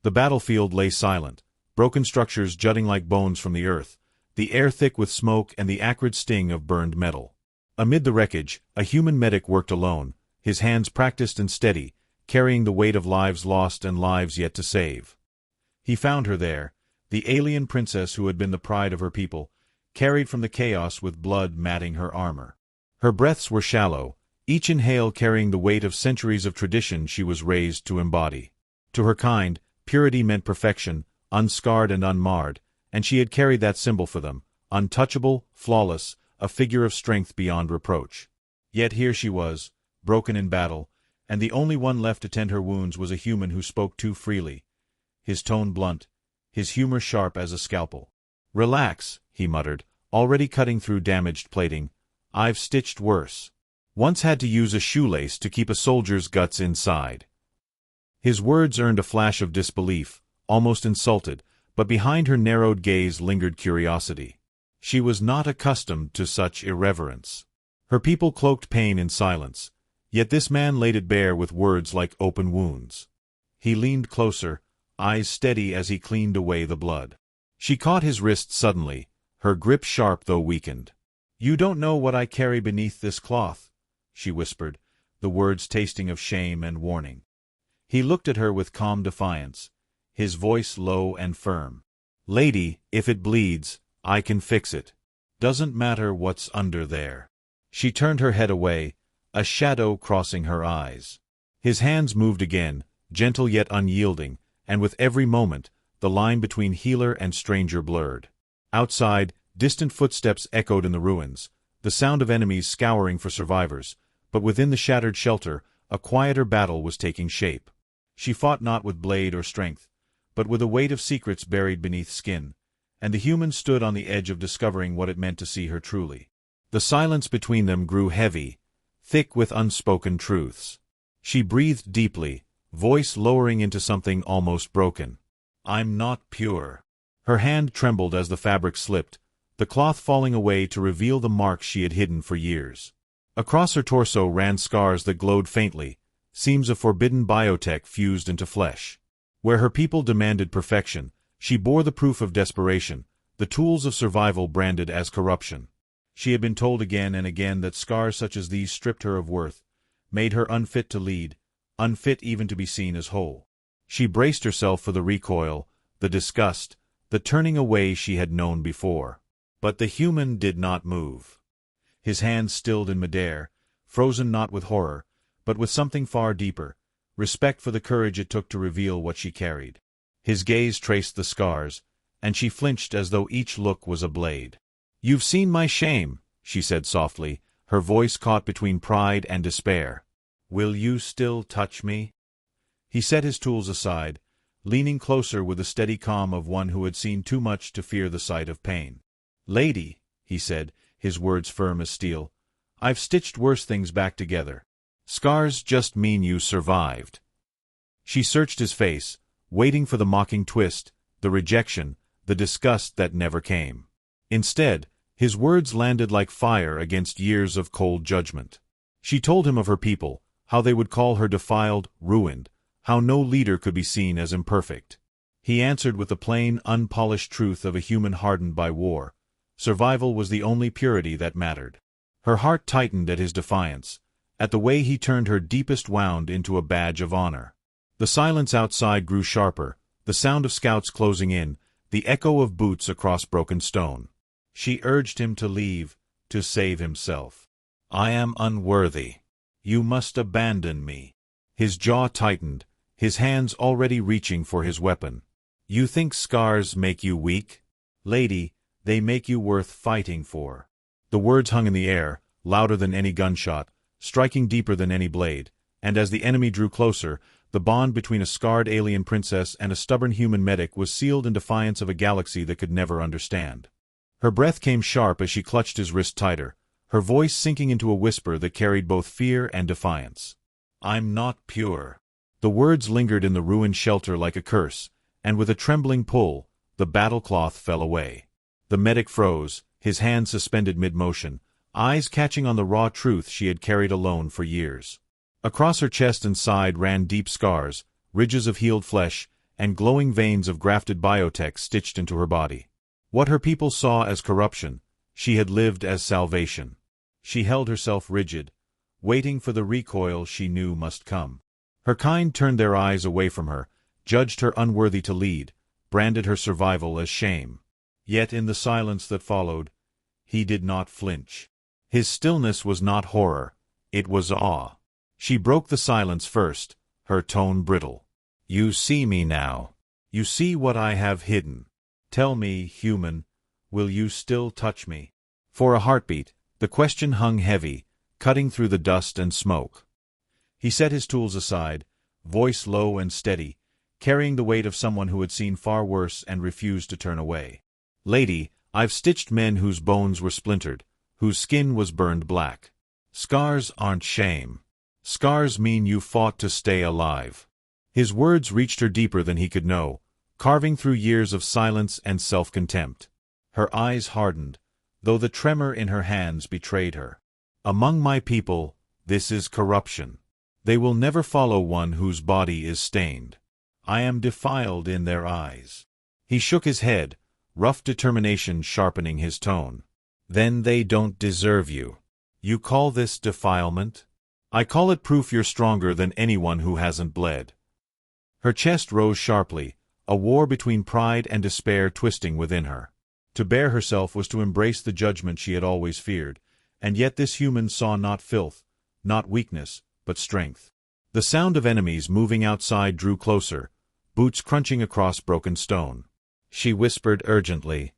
The battlefield lay silent, broken structures jutting like bones from the earth, the air thick with smoke and the acrid sting of burned metal. Amid the wreckage, a human medic worked alone, his hands practiced and steady, carrying the weight of lives lost and lives yet to save. He found her there, the alien princess who had been the pride of her people, carried from the chaos with blood matting her armor. Her breaths were shallow, each inhale carrying the weight of centuries of tradition she was raised to embody. To her kind, purity meant perfection, unscarred and unmarred, and she had carried that symbol for them, untouchable, flawless, a figure of strength beyond reproach. Yet here she was, broken in battle, and the only one left to tend her wounds was a human who spoke too freely, his tone blunt, his humor sharp as a scalpel. "Relax," he muttered, already cutting through damaged plating. "I've stitched worse. Once had to use a shoelace to keep a soldier's guts inside." His words earned a flash of disbelief, almost insulted, but behind her narrowed gaze lingered curiosity. She was not accustomed to such irreverence. Her people cloaked pain in silence, yet this man laid it bare with words like open wounds. He leaned closer, eyes steady as he cleaned away the blood. She caught his wrist suddenly, her grip sharp though weakened. "You don't know what I carry beneath this cloth," she whispered, the words tasting of shame and warning. He looked at her with calm defiance, his voice low and firm. "Lady, if it bleeds, I can fix it. Doesn't matter what's under there." She turned her head away, a shadow crossing her eyes. His hands moved again, gentle yet unyielding, and with every moment, the line between healer and stranger blurred. Outside, distant footsteps echoed in the ruins, the sound of enemies scouring for survivors, but within the shattered shelter, a quieter battle was taking shape. She fought not with blade or strength, but with a weight of secrets buried beneath skin, and the human stood on the edge of discovering what it meant to see her truly. The silence between them grew heavy, thick with unspoken truths. She breathed deeply, voice lowering into something almost broken. "I'm not pure." Her hand trembled as the fabric slipped, the cloth falling away to reveal the marks she had hidden for years. Across her torso ran scars that glowed faintly, seams of forbidden biotech fused into flesh. Where her people demanded perfection, she bore the proof of desperation, the tools of survival branded as corruption. She had been told again and again that scars such as these stripped her of worth, made her unfit to lead, unfit even to be seen as whole. She braced herself for the recoil, the disgust, the turning away she had known before. But the human did not move. His hands stilled in midair, frozen not with horror, but with something far deeper, respect for the courage it took to reveal what she carried. His gaze traced the scars, and she flinched as though each look was a blade. "You've seen my shame," she said softly, her voice caught between pride and despair. "Will you still touch me?" He set his tools aside, leaning closer with the steady calm of one who had seen too much to fear the sight of pain. "Lady," he said, his words firm as steel, "I've stitched worse things back together. Scars just mean you survived." She searched his face, waiting for the mocking twist, the rejection, the disgust that never came. Instead, his words landed like fire against years of cold judgment. She told him of her people, how they would call her defiled, ruined, how no leader could be seen as imperfect. He answered with the plain, unpolished truth of a human hardened by war. Survival was the only purity that mattered. Her heart tightened at his defiance, at the way he turned her deepest wound into a badge of honor. The silence outside grew sharper, the sound of scouts closing in, the echo of boots across broken stone. She urged him to leave, to save himself. "I am unworthy. You must abandon me." His jaw tightened, his hands already reaching for his weapon. "You think scars make you weak? Lady, they make you worth fighting for." The words hung in the air, louder than any gunshot, striking deeper than any blade, and as the enemy drew closer, the bond between a scarred alien princess and a stubborn human medic was sealed in defiance of a galaxy that could never understand. Her breath came sharp as she clutched his wrist tighter, her voice sinking into a whisper that carried both fear and defiance. "I'm not pure." The words lingered in the ruined shelter like a curse, and with a trembling pull, the battle cloth fell away. The medic froze, his hands suspended mid-motion, eyes catching on the raw truth she had carried alone for years. Across her chest and side ran deep scars, ridges of healed flesh, and glowing veins of grafted biotech stitched into her body. What her people saw as corruption, she had lived as salvation. She held herself rigid, waiting for the recoil she knew must come. Her kind turned their eyes away from her, judged her unworthy to lead, branded her survival as shame. Yet in the silence that followed, he did not flinch. His stillness was not horror, it was awe. She broke the silence first, her tone brittle. "You see me now. You see what I have hidden. Tell me, human, will you still touch me?" For a heartbeat, the question hung heavy, cutting through the dust and smoke. He set his tools aside, voice low and steady, carrying the weight of someone who had seen far worse and refused to turn away. "Lady, I've stitched men whose bones were splintered, whose skin was burned black. Scars aren't shame. Scars mean you fought to stay alive." His words reached her deeper than he could know, carving through years of silence and self-contempt. Her eyes hardened, though the tremor in her hands betrayed her. "Among my people, this is corruption. They will never follow one whose body is stained. I am defiled in their eyes." He shook his head, rough determination sharpening his tone. "Then they don't deserve you. You call this defilement? I call it proof you're stronger than anyone who hasn't bled." Her chest rose sharply, a war between pride and despair twisting within her. To bear herself was to embrace the judgment she had always feared, and yet this human saw not filth, not weakness, but strength. The sound of enemies moving outside drew closer, boots crunching across broken stone. She whispered urgently,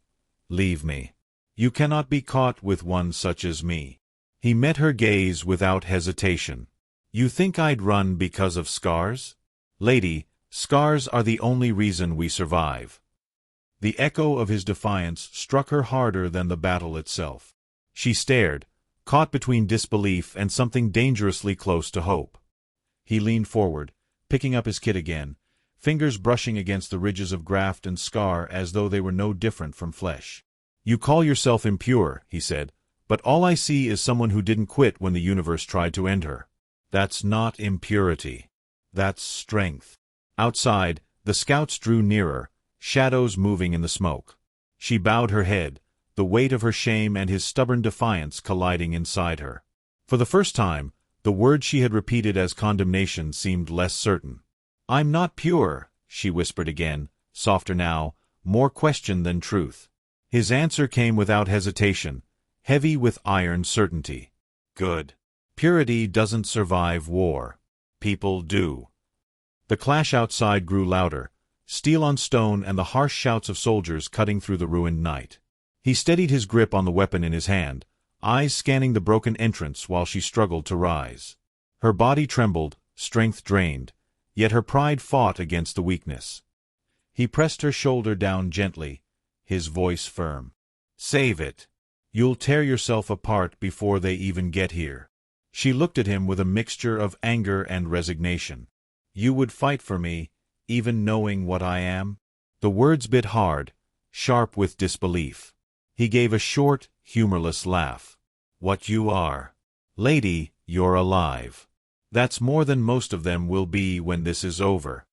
"Leave me. You cannot be caught with one such as me." He met her gaze without hesitation. "You think I'd run because of scars? Lady, scars are the only reason we survive." The echo of his defiance struck her harder than the battle itself. She stared, caught between disbelief and something dangerously close to hope. He leaned forward, picking up his kit again, fingers brushing against the ridges of graft and scar as though they were no different from flesh. "You call yourself impure," he said, "but all I see is someone who didn't quit when the universe tried to end her. That's not impurity. That's strength." Outside, the scouts drew nearer, shadows moving in the smoke. She bowed her head, the weight of her shame and his stubborn defiance colliding inside her. For the first time, the words she had repeated as condemnation seemed less certain. "I'm not pure," she whispered again, softer now, more question than truth. His answer came without hesitation, heavy with iron certainty. "Good. Purity doesn't survive war. People do." The clash outside grew louder, steel on stone and the harsh shouts of soldiers cutting through the ruined night. He steadied his grip on the weapon in his hand, eyes scanning the broken entrance while she struggled to rise. Her body trembled, strength drained, yet her pride fought against the weakness. He pressed her shoulder down gently, his voice firm. "Save it. You'll tear yourself apart before they even get here." She looked at him with a mixture of anger and resignation. "You would fight for me, even knowing what I am?" The words bit hard, sharp with disbelief. He gave a short, humorless laugh. "What you are. Lady, you're alive. That's more than most of them will be when this is over."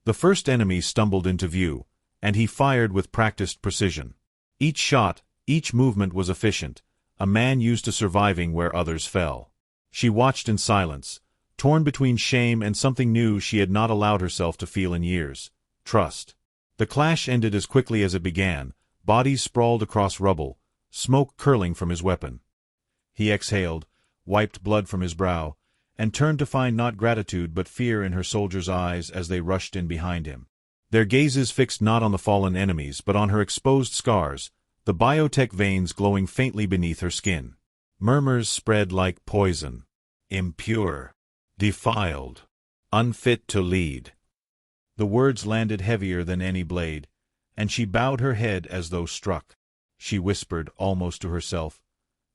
The first enemy stumbled into view, and he fired with practiced precision. Each shot, each movement was efficient, a man used to surviving where others fell. She watched in silence, torn between shame and something new she had not allowed herself to feel in years: trust. The clash ended as quickly as it began, bodies sprawled across rubble, smoke curling from his weapon. He exhaled, wiped blood from his brow, and turned to find not gratitude but fear in her soldiers' eyes as they rushed in behind him. Their gazes fixed not on the fallen enemies but on her exposed scars, the biotech veins glowing faintly beneath her skin. Murmurs spread like poison. Impure. Defiled. Unfit to lead. The words landed heavier than any blade, and she bowed her head as though struck. She whispered, almost to herself,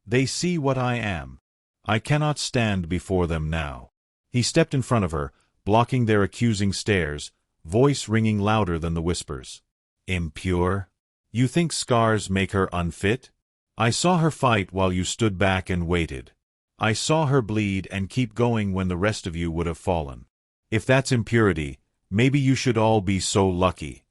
"They see what I am. I cannot stand before them now." He stepped in front of her, blocking their accusing stares, voice ringing louder than the whispers. "Impure? You think scars make her unfit? I saw her fight while you stood back and waited. I saw her bleed and keep going when the rest of you would have fallen. If that's impurity, Maybe you should all be so lucky."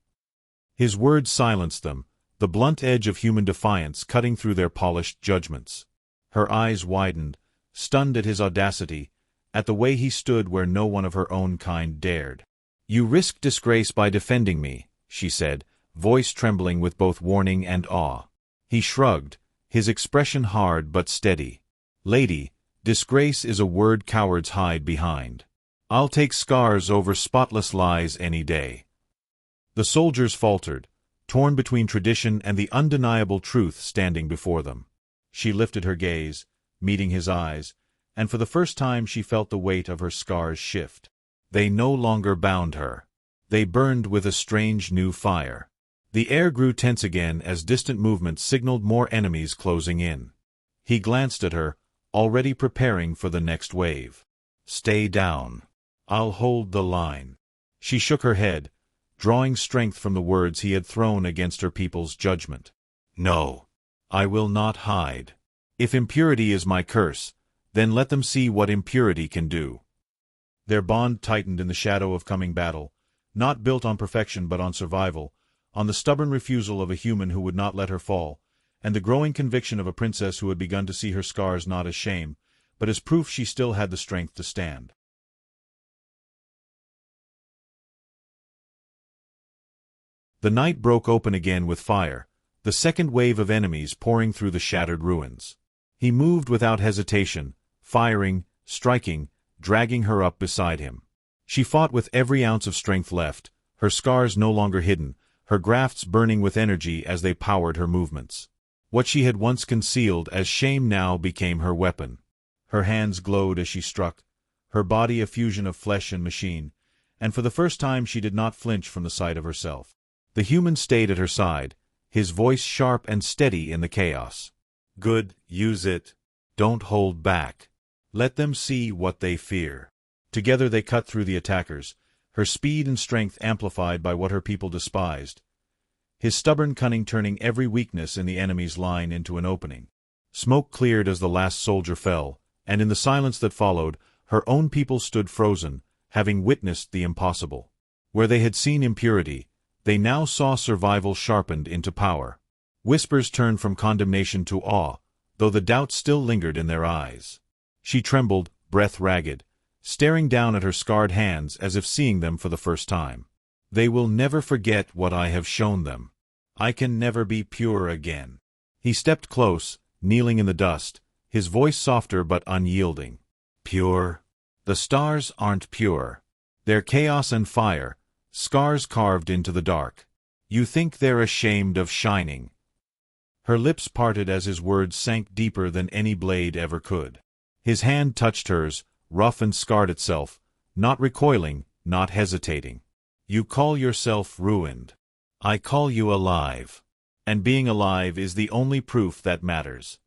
His words silenced them, the blunt edge of human defiance cutting through their polished judgments. Her eyes widened, stunned at his audacity, at the way he stood where no one of her own kind dared. "You risk disgrace by defending me," she said, voice trembling with both warning and awe. He shrugged, his expression hard but steady. "Lady, disgrace is a word cowards hide behind. I'll take scars over spotless lies any day." The soldiers faltered, torn between tradition and the undeniable truth standing before them. She lifted her gaze, meeting his eyes, and for the first time she felt the weight of her scars shift. They no longer bound her. They burned with a strange new fire. The air grew tense again as distant movements signaled more enemies closing in. He glanced at her, already preparing for the next wave. "Stay down. I'll hold the line." She shook her head, drawing strength from the words he had thrown against her people's judgment. "No. I will not hide. If impurity is my curse, then let them see what impurity can do." Their bond tightened in the shadow of coming battle, not built on perfection but on survival, on the stubborn refusal of a human who would not let her fall, and the growing conviction of a princess who had begun to see her scars not as shame, but as proof she still had the strength to stand. The night broke open again with fire, the second wave of enemies pouring through the shattered ruins. He moved without hesitation, firing, striking, dragging her up beside him. She fought with every ounce of strength left, her scars no longer hidden, her grafts burning with energy as they powered her movements. What she had once concealed as shame now became her weapon. Her hands glowed as she struck, her body a fusion of flesh and machine, and for the first time she did not flinch from the sight of herself. The human stayed at her side, his voice sharp and steady in the chaos. "Good, use it. Don't hold back. Let them see what they fear." Together they cut through the attackers, her speed and strength amplified by what her people despised, his stubborn cunning turning every weakness in the enemy's line into an opening. Smoke cleared as the last soldier fell, and in the silence that followed, her own people stood frozen, having witnessed the impossible. Where they had seen impurity, they now saw survival sharpened into power. Whispers turned from condemnation to awe, though the doubt still lingered in their eyes. She trembled, breath ragged, staring down at her scarred hands as if seeing them for the first time. "They will never forget what I have shown them. I can never be pure again." He stepped close, kneeling in the dust, his voice softer but unyielding. "Pure? The stars aren't pure. They're chaos and fire, scars carved into the dark. You think they're ashamed of shining." Her lips parted as his words sank deeper than any blade ever could. His hand touched hers, rough and scarred itself, not recoiling, not hesitating. "You call yourself ruined. I call you alive. And being alive is the only proof that matters."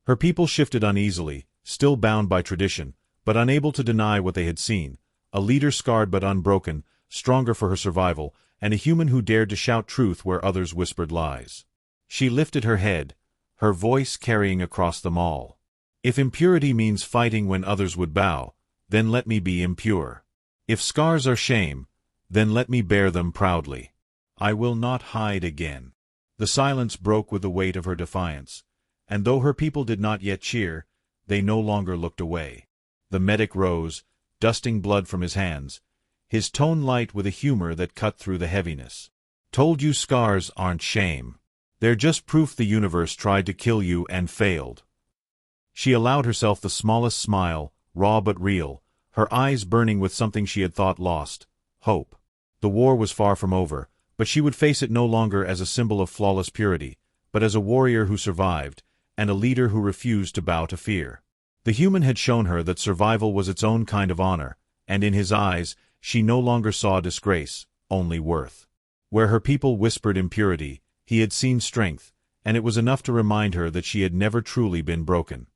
Her people shifted uneasily, still bound by tradition, but unable to deny what they had seen, a leader scarred but unbroken, stronger for her survival, and a human who dared to shout truth where others whispered lies. She lifted her head, her voice carrying across them all. "If impurity means fighting when others would bow, then let me be impure. If scars are shame, then let me bear them proudly. I will not hide again." The silence broke with the weight of her defiance, and though her people did not yet cheer, they no longer looked away. The medic rose, dusting blood from his hands, his tone light with a humor that cut through the heaviness. "Told you scars aren't shame. They're just proof the universe tried to kill you and failed." She allowed herself the smallest smile, raw but real, her eyes burning with something she had thought lost, hope. The war was far from over, but she would face it no longer as a symbol of flawless purity, but as a warrior who survived, and a leader who refused to bow to fear. The human had shown her that survival was its own kind of honor, and in his eyes, she no longer saw disgrace, only worth. Where her people whispered impurity, he had seen strength, and it was enough to remind her that she had never truly been broken.